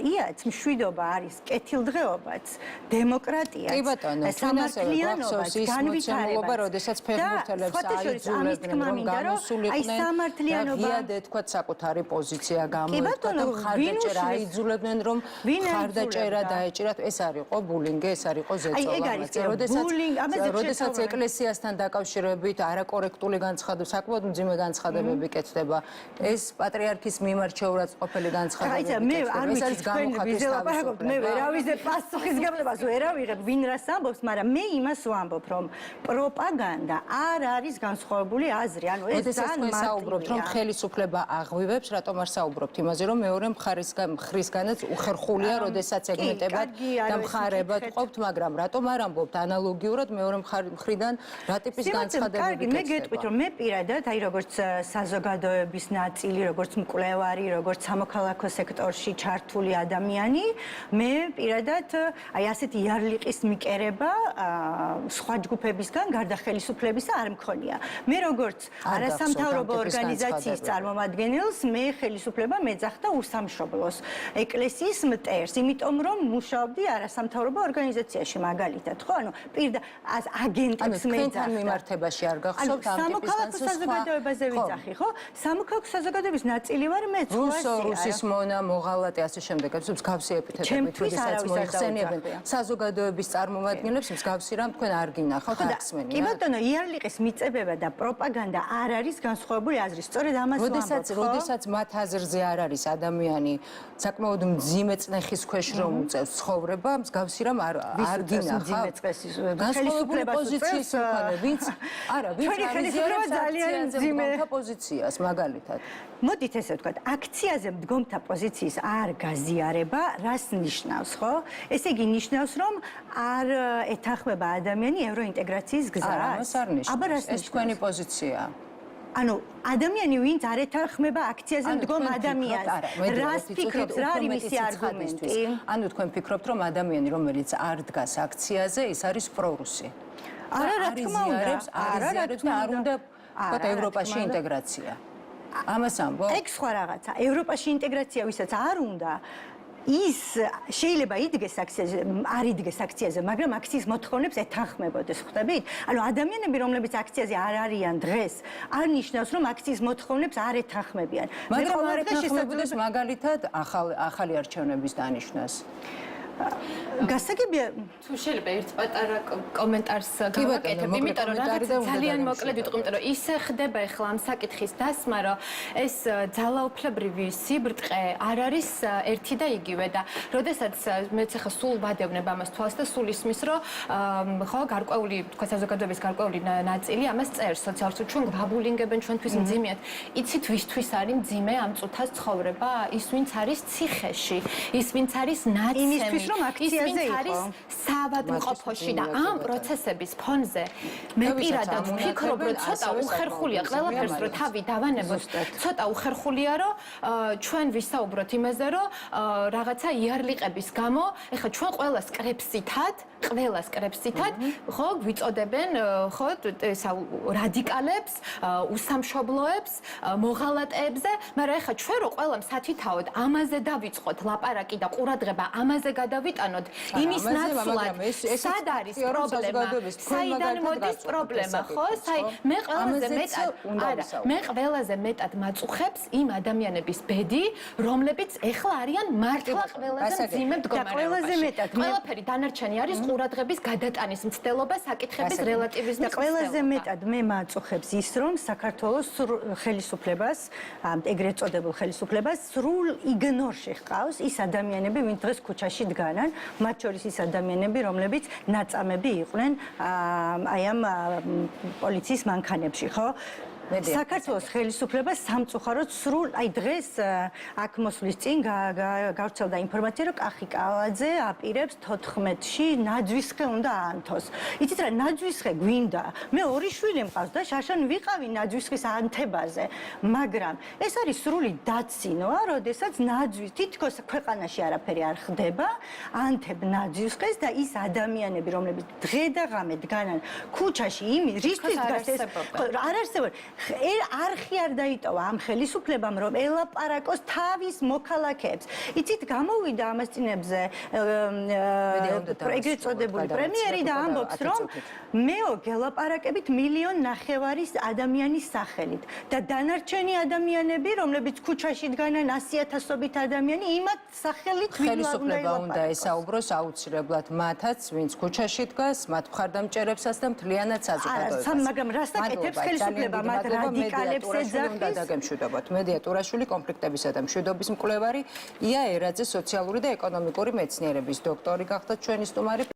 იაც, მშვიდობა არის კეთილდღეობაც, დემოკრატიაც, სამართლიანობაც, განვითარება, როდესაც ფეხბურთელებს აიძულებდნენ რომ გამოსულიყვნენ და ღიად ეთქვათ საკუთარი პოზიცია გამოეთქვათ და მხარდაჭერა აიძულებდნენ რომ მხარდაჭერა დაეჭირათ. ეს არისო ბულინგი, ეს არისო ზეწოლა. როდესაც ეკლესიასთან დაკავშირებით არაკორექტული განცხადებები, საკმაოდ მძიმე განცხადებები კეთდება. ეს პატრიარქის მიმარჩევრად ყოფილი განცხადებები კეთდება. ეს არის გამოხატვის თავისუფლება. მე ვერავიზე პასუხისგებლობას ვერ ავიღებ, ვინ რას ამბობს, მაგრამ მე იმას ვამბობ, რომ პროპაგანდა არ არის განსხვავებული აზრი. ანუ ეს ძალიან მარტივია. საუბრობთ, რომ ხელისუფლება აღვივებს, რატომ არ საუბრობთ იმაზე, რომ მეორე მხრისგანაც უხერხულია, როდესაც ეგმენტებად და მხარებად ყოფთ, მაგრამ რატომ არ ამბობთ ანალოგიურად მეორე მხრიდან რა ტიპის განცხადებები განცხადებები მე გეტყვით, რომ მე პირადად, აი როგორც საზოგადოების ნაწილი, როგორც მკვლევარი, როგორც სამოქალაქო სექტორში ჩართული ადამიანი, მე პირადად აი ასეთი იარლიყის მიკერება სხვა ჯგუფებისგან გარდა ხელისუფლებისა არ მქონია. მე როგორც არასამთავრობო ორგანიზაციის წარმომადგენელს, მე ხელისუფლება მეძახდა უსამშობლოს ეკლესიის მტერს, იმიტომ რომ მუშაობდი არასამთავრობო ორგანიზაციაში მაგალითად, ხო? ანუ პირდა აგენტებს მეძახდა. მიმართებაში არ გახსოვთ ამ ტიპის სამოქალაქო საზოგადოებაზე ვიძახი, ხო? სამოქალაქო საზოგადოების ნაწილი ვარ მე, რუსის მონა, მოღალატე, ასე შემდეგ. ეს მსგავსი ეპითეტებით, როდესაც მოიხსენიებენ საზოგადოების წარმომადგენლებს, მსგავსი რამ თქვენ არ გინახავთ, არ ხსმენია. კი ბატონო, იარლიყის მიწებება და პროპაგანდა არ არის განსხვავებული აზრი. სწორედ ამას ვამბობ, ხო? როდესაც მათ აზრზე არ არის ადამიანი საკმაოდ მძიმე წნეხის ქვეშ რომ უწევს ცხოვრება, მსგავსი რამ არ გინახავთ. განსხვავებული პოზიციის მქონე, ვინც არა, ვინც ხელისუფლება ძალიან მძიმე პოზიციას მაგალითად. მოდით ესე ვთქვათ, აქციაზე მდგომთა პოზიციის არ გაზიარება, რას ნიშნავს, ხო? ესე იგი ნიშნავს, რომ არ ეთანხმება ადამიანი ევროინტეგრაციის გზას. არა, მას არ ნიშნავს. ეს თქვენი პოზიციაა. ანუ ადამიანი ვინც არ ეთანხმება აქციაზე მდგომ ადამიანს, რას ფიქრობთ, რა არის მისი არგუმენტი? ანუ თქვენ ფიქრობთ, რომ ადამიანი, რომელიც არ დგას აქციაზე, ის არის პრორუსი. არა, რა თქმა უნდა, არ უნდა ევროპაში ინტეგრაცია. ამას ამბობ? ეგ სხვა რაღაცა. ევროპაში ინტეგრაცია ვისაც არ უნდა, ის შეიძლება იდგეს აქციაზე, არ იდგეს აქციაზე, მაგრამ აქციის მოთხოვნებს ეთანხმებოდეს, ხვდებით? ანუ ადამიანები, რომლებიც აქციაზე არ არიან დღეს, არ ნიშნავს, რომ აქციის მოთხოვნებს არ ეთანხმებიან. მაგრამ არ ეთანხმებოდეს მაგალითად ახალი არჩევნების დანიშვნას. გასაგებია თუ შეიძლება ერთ პატარა კომენტარს გავაკეთებ, იმიტომ რომ რაღაცა ძალიან მოკლედ ვიტყვი, იმიტომ რომ ისე ხდება ახლა ამ საკითხის დასმა, რომ ეს ძალაუფლებრივი სიბრტყე არ არის ერთი და იგივე და როდესაც მეც ახლა სულ ვადევნებ ამას თვალს და სულ ისმის, რომ ხო გარკვეული თქვა საზოგადოების გარკვეული ნაწილი ამას წერს სოციალურ ჩვენ გვაბულინგებენ ჩვენთვის მძიმეად. იცით ვისთვის არის მძიმე ამ წუთას ცხოვრება? ის ვინც არის ციხეში, ის ვინც არის ნაცემი. რომ აქციაზე არის საავადმყოფოში და ამ პროცესების ფონზე მე პირადად ვფიქრობ, რომ ცოტა უხერხულია ყველაფერს, რომ თავი დავანებოთ, ცოტა უხერხულია, რომ ჩვენ ვისაუბროთ იმაზე, რომ რაღაცა იარლიყების გამო, ეხლა ჩვენ ყველას კრებსითად, ხო, გვიწოდებენ, ხო, რადიკალებს, უსამშობლოებს, მოღალატეებზე, მაგრამ ეხლა ჩვენ რო ყველამ სათითაოდ ამაზე დავიწყოთ ლაპარაკი და ყურადღება ამაზე გადავიტანოთ, იმის ნაცვლად სად არის პრობლემა? საიდან მოდის პრობლემა, ხო? მე ყველაზე მეტად მაწუხებს იმ ადამიანების ბედი, რომლებიც ეხლა არიან მართლა ყველაზე მძიმე მდგომარეობაში. ყველაფერი დანარჩენი არის ყურადღების გადატანის მცდელობა, საკითხების რელატივიზმის მცდელობა. ყველაზე მეტად მე მაწუხებს ის, რომ საქართველოს ხელისუფლებას, ეგრეთ წოდებულ ხელისუფლებას სრულ იგნორში ჰყავს ის ადამიანები, ვინც დღეს ქუჩაში დგანან, მათ შორის ის ადამიანები, რომლებიც ნაწამები იყვნენ აი ამ პოლიციის მანქანებში, ხო? საქართველოს ხელისუფლება სამწუხაროდ სრულ აი დღეს აქ მოსვლის წინ გავრცელდა ინფორმაცია, რომ კახი კალაძე აპირებს 14-ში ნაძვისხე უნდა აანთოს. იცით რა, ნაძვისხე გვინდა. მე ორი შვილი მყავს და შაშან ვიყავი ნაძვისხის ანთებაზე, მაგრამ ეს არის სრული დაცინოა, როდესაც ნაძვის თითქოს ქვეყანაში არაფერი არ ხდება, ანთებ ნაძვისხეს და ის ადამიანები, რომლებიც დღე და ღამე დგანან ქუჩაში რისთვის დგას ეს არ არსებობს. არხი არ დაიტოვა ამ ხელისუფლებამ, რომ ელაპარაკოს თავის მოქალაქეებს. იცით, გამოვიდა ამასწინებზე ეგრეთ წოდებული პრემიერი და ამბობს, რომ მეო გელაპარაკებით 1.5 მილიონი ადამიანის სახელით და დანარჩენი ადამიანები, რომლებიც ქუჩაში დგანან 100,000-ობით ადამიანი, იმათ სახელით ხელისუფლება უნდა ესაუბროს აუცილებლად მათაც, ვინც ქუჩაში დგას, მათ მხარდამჭერებსაც და მთლიანად საზოგადოებას. მაგრამ რას აკეთებს ხელისუფლება მათ რადიკალებს ეძახის? დაგემშვიდობოთ. მედია ტურაშვილი, კონფლიქტებისა და მშვიდობის მკვლევარი, ია ერაძე, სოციალური და ეკონომიკური მეცნიერების დოქტორი გახდა ჩვენი სტუმარი.